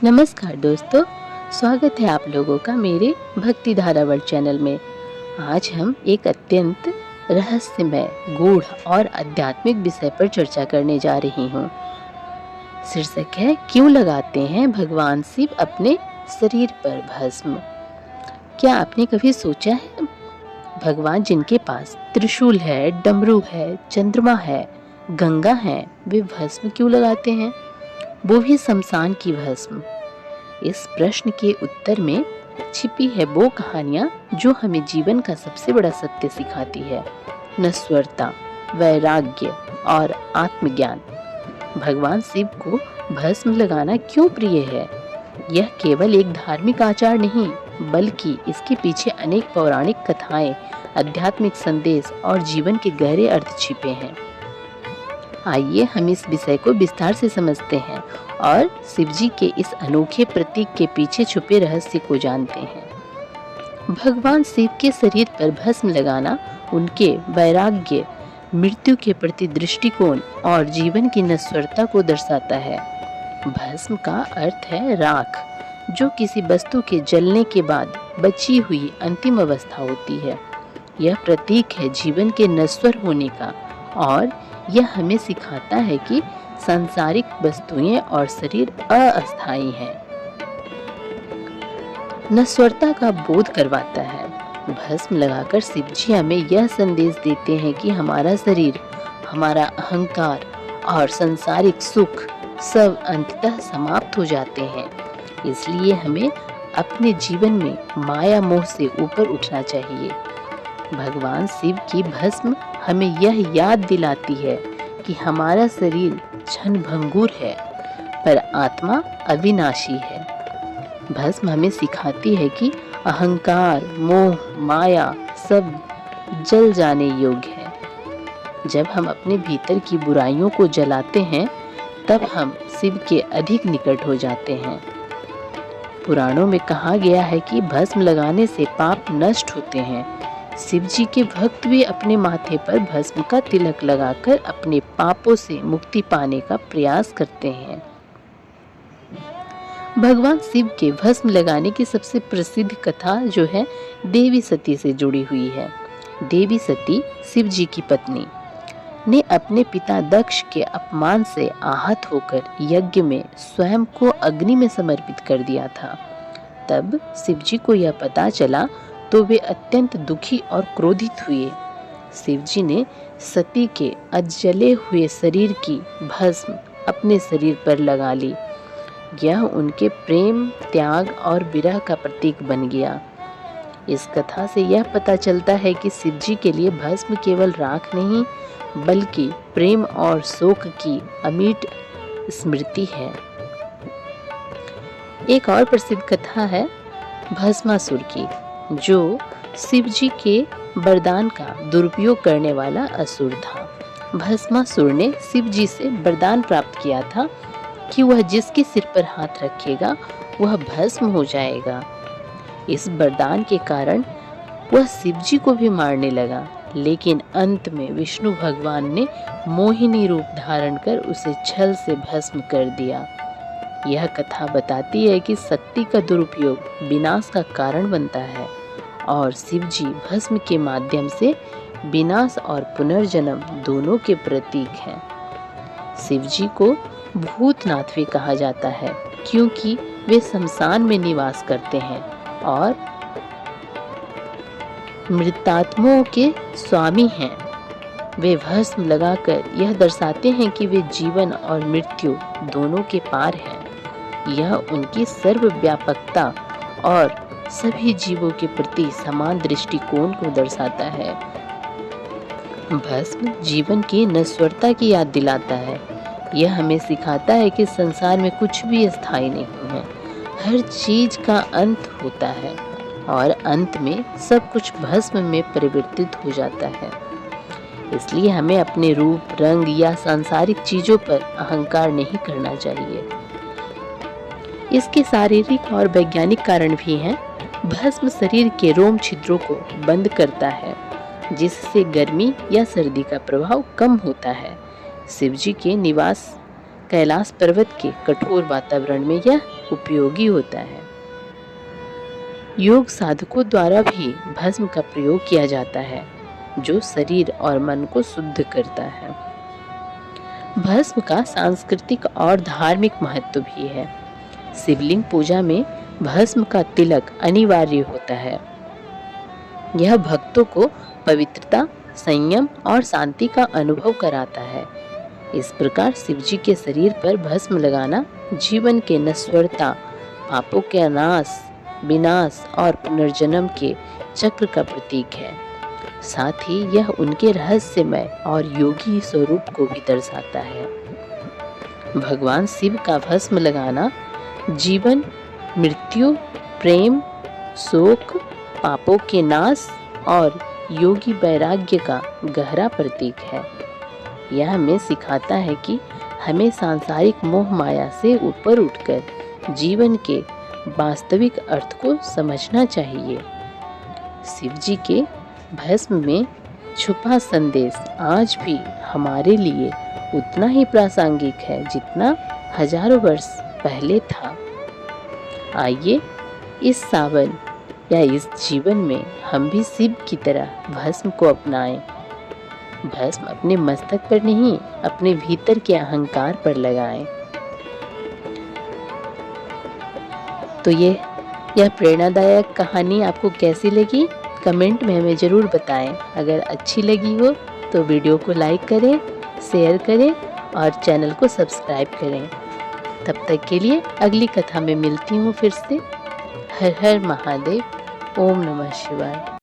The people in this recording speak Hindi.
नमस्कार दोस्तों, स्वागत है आप लोगों का मेरे भक्ति धारा वर्ल्ड चैनल में। आज हम एक अत्यंत रहस्यमय, गूढ़ और आध्यात्मिक विषय पर चर्चा करने जा रही हूँ। शीर्षक है, क्यों लगाते हैं भगवान शिव अपने शरीर पर भस्म। क्या आपने कभी सोचा है, भगवान जिनके पास त्रिशूल है, डमरू है, चंद्रमा है, गंगा है, वे भस्म क्यों लगाते हैं, वो भी शमशान की भस्म। इस प्रश्न के उत्तर में छिपी है वो कहानियाँ जो हमें जीवन का सबसे बड़ा सत्य सिखाती है, नश्वरता, वैराग्य और आत्मज्ञान। भगवान शिव को भस्म लगाना क्यों प्रिय है? यह केवल एक धार्मिक आचार नहीं, बल्कि इसके पीछे अनेक पौराणिक कथाएं, आध्यात्मिक संदेश और जीवन के गहरे अर्थ छिपे हैं। आइए हम इस विषय को विस्तार से समझते हैं और शिवजी के इस अनोखे प्रतीक के पीछे छुपे रहस्य को जानते हैं। भगवान शिव के शरीर पर भस्म लगाना उनके वैराग्य, मृत्यु के प्रति दृष्टिकोण और जीवन की नश्वरता को दर्शाता है। भस्म का अर्थ है राख, जो किसी वस्तु के जलने के बाद बची हुई अंतिम अवस्था होती है। यह प्रतीक है जीवन के नश्वर होने का और यह हमें सिखाता है कि सांसारिक वस्तुएं और शरीर अस्थायी हैं। नश्वरता का बोध करवाता है। भस्म लगाकर शिवजी हमें यह संदेश देते हैं कि हमारा शरीर, हमारा अहंकार और सांसारिक सुख सब अंततः समाप्त हो जाते हैं। इसलिए हमें अपने जीवन में माया मोह से ऊपर उठना चाहिए। भगवान शिव की भस्म हमें यह याद दिलाती है कि हमारा शरीर क्षणभंगुर है, पर आत्मा अविनाशी है। भस्म हमें सिखाती है कि अहंकार, मोह, माया सब जल जाने योग्य है। जब हम अपने भीतर की बुराइयों को जलाते हैं, तब हम शिव के अधिक निकट हो जाते हैं। पुराणों में कहा गया है कि भस्म लगाने से पाप नष्ट होते हैं। शिवजी के भक्त भी अपने माथे पर भस्म का तिलक लगाकर अपने पापों से मुक्ति पाने का प्रयास करते हैं। भगवान शिव के भस्म लगाने की सबसे प्रसिद्ध कथा जो है देवी सती से जुड़ी हुई है। देवी सती, शिवजी की पत्नी, ने अपने पिता दक्ष के अपमान से आहत होकर यज्ञ में स्वयं को अग्नि में समर्पित कर दिया था। तब शिवजी को यह पता चला तो वे अत्यंत दुखी और क्रोधित हुए। शिवजी ने सती के अजले हुए शरीर की भस्म अपने शरीर पर लगा ली। यह उनके प्रेम, त्याग और विरह का प्रतीक बन गया। इस कथा से यह पता चलता है कि शिवजी के लिए भस्म केवल राख नहीं, बल्कि प्रेम और शोक की अमिट स्मृति है। एक और प्रसिद्ध कथा है भस्मासुर की, जो शिवजी के वरदान का दुरुपयोग करने वाला असुर था। भस्मासुर ने शिवजी से वरदान प्राप्त किया था कि वह जिसके सिर पर हाथ रखेगा वह भस्म हो जाएगा। इस वरदान के कारण वह शिवजी को भी मारने लगा, लेकिन अंत में विष्णु भगवान ने मोहिनी रूप धारण कर उसे छल से भस्म कर दिया। यह कथा बताती है कि शक्ति का दुरुपयोग विनाश का कारण बनता है और शिवजी भस्म के माध्यम से विनाश और पुनर्जन्म दोनों के प्रतीक हैं। शिवजी को भूतनाथ भी कहा जाता है, क्योंकि वे शमशान में निवास करते हैं और मृतात्माओं के स्वामी हैं। वे भस्म लगाकर यह दर्शाते हैं कि वे जीवन और मृत्यु दोनों के पार हैं। यह उनकी सर्वव्यापकता और सभी जीवों के प्रति समान दृष्टिकोण को दर्शाता है। भस्म जीवन की नश्वरता की याद दिलाता है। यह हमें सिखाता है कि संसार में कुछ भी स्थायी नहीं है, हर चीज का अंत होता है और अंत में सब कुछ भस्म में परिवर्तित हो जाता है। इसलिए हमें अपने रूप, रंग या सांसारिक चीजों पर अहंकार नहीं करना चाहिए। इसके शारीरिक और वैज्ञानिक कारण भी हैं। भस्म शरीर के रोम छिद्रों को बंद करता है, जिससे गर्मी या सर्दी का प्रभाव कम होता है। शिवजी के निवास कैलाश पर्वत के कठोर वातावरण में यह उपयोगी होता है। योग साधकों द्वारा भी भस्म का प्रयोग किया जाता है, जो शरीर और मन को शुद्ध करता है। भस्म का सांस्कृतिक और धार्मिक महत्व भी है। शिवलिंग पूजा में भस्म का तिलक अनिवार्य होता है। यह भक्तों को पवित्रता, संयम और शांति का अनुभव कराता है। इस प्रकार शिवजी के शरीर पर भस्म लगाना जीवन के नश्वरता, पापों के नाश, विनाश और पुनर्जन्म के चक्र का प्रतीक है। साथ ही यह उनके रहस्यमय और योगी स्वरूप को भी दर्शाता है। भगवान शिव का भस्म लगाना जीवन, मृत्यु, प्रेम, शोक, पापों के नाश और योगी वैराग्य का गहरा प्रतीक है। यह हमें सिखाता है कि हमें सांसारिक मोह माया से ऊपर उठकर जीवन के वास्तविक अर्थ को समझना चाहिए। शिवजी के भस्म में छुपा संदेश आज भी हमारे लिए उतना ही प्रासंगिक है जितना हजारों वर्ष पहले था। आइए इस सावन या इस जीवन में हम भी शिव की तरह भस्म को अपनाएं। भस्म अपने मस्तक पर नहीं, अपने भीतर के अहंकार पर लगाएं। तो यह प्रेरणादायक कहानी आपको कैसी लगी, कमेंट में हमें ज़रूर बताएं। अगर अच्छी लगी हो तो वीडियो को लाइक करें, शेयर करें और चैनल को सब्सक्राइब करें। तब तक के लिए अगली कथा में मिलती हूँ फिर से। हर हर महादेव। ओम नमः शिवाय।